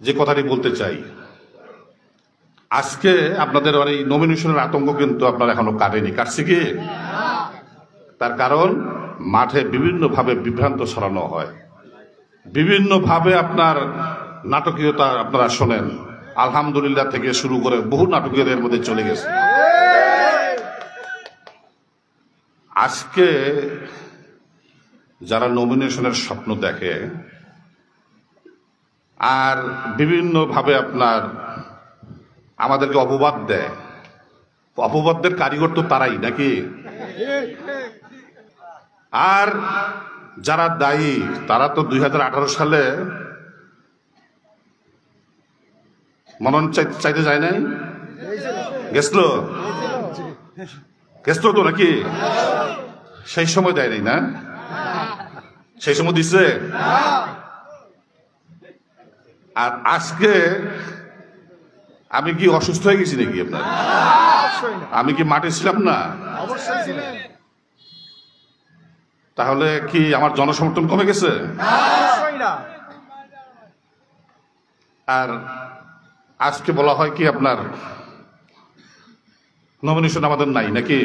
যে কথাটি বলতে চাই, আজকে আপনাদের এই নমিনেশনের আতঙ্ক কিন্তু আপনার এখনো কাটেনি। কাটছে কি? তার কারণ মাঠে বিভিন্নভাবে বিভ্রান্ত ছড়ানো হয়, বিভিন্নভাবে আপনার নাটকীয়তা আপনারা শোনেন। আলহামদুলিল্লাহ থেকে শুরু করে বহু নাটকীয়তার মধ্যে চলে গেছে। আজকে যারা নমিনেশনের স্বপ্ন দেখে আর বিভিন্নভাবে আপনার আমাদেরকে অপবাদ দেয়, অপবাদের কারিগর তো তারাই নাকি? আর যারা দায়ী তারা তো 2018 সালে মনোনয়ন চাইতে যায় নাই, গেছিল তো নাকি? সেই সময় দেয় নাই না? সেই সময় দিচ্ছে। আর আজকে আমি কি অসুস্থ হয়ে গেছি নাকি? আপনার আমি কি মাঠে ছিলাম না? তাহলে কি আমার জনসমর্থন কমে গেছে? আর আজকে বলা হয় কি আপনার নমিনেশন আমাদের নাই নাকি?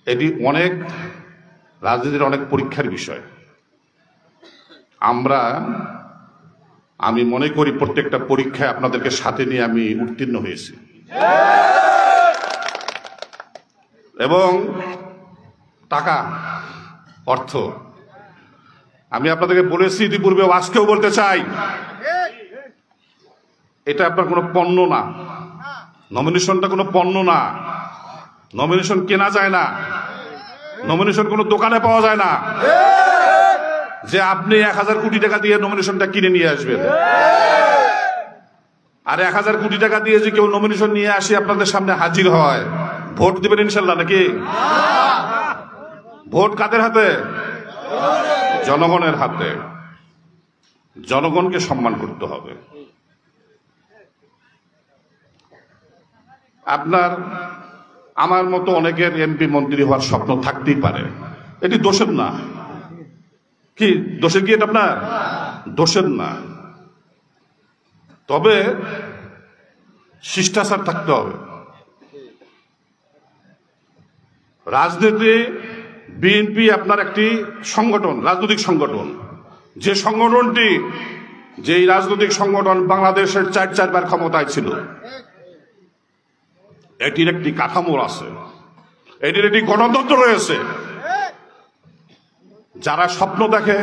এটি অনেক রাজনীতির অনেক পরীক্ষার বিষয়। আমি মনে করি প্রত্যেকটা পরীক্ষায় আপনাদেরকে সাথে নিয়ে আমি উত্তীর্ণ হয়েছি এবং টাকা অর্থ আমি আপনাদেরকে বলেছি ইতিপূর্বে, আজকেও বলতে চাই, এটা আপনার কোনো পণ্য না। নমিনেশনটা কোনো পণ্য না। নমিনেশন কেনা যায় না। নমিনেশন কোনো দোকানে পাওয়া যায় না যে আপনি 1000 কোটি টাকা দিয়ে নমিনেশনটা কিনে নিয়ে আসবেন। আর 1000 কোটি টাকা দিয়ে যে কেউ নমিনেশন নিয়ে আসি আপনাদের সামনে হাজির হয়, ভোট দিবেন ইনশাল্লাহ নাকি? ভোট কাদের হাতে? জনগণের হাতে। জনগণকে সম্মান করতে হবে। আপনার আমার মতো অনেকের এমপি মন্ত্রী হওয়ার স্বপ্ন থাকতেই পারে, এটি দোষের না। কি দোষের কি এটা? আপনার দোষের না। তবে শিষ্টাচার থাকতে হবে। রাজনীতি, বিএনপি আপনার একটি সংগঠন, রাজনৈতিক সংগঠন, যে সংগঠনটি, যেই রাজনৈতিক সংগঠন বাংলাদেশের 4বার ক্ষমতায় ছিল, এটির একটি কাঠামো আছে, এটির একটি গণতন্ত্র রয়েছে। যারা স্বপ্ন দেখে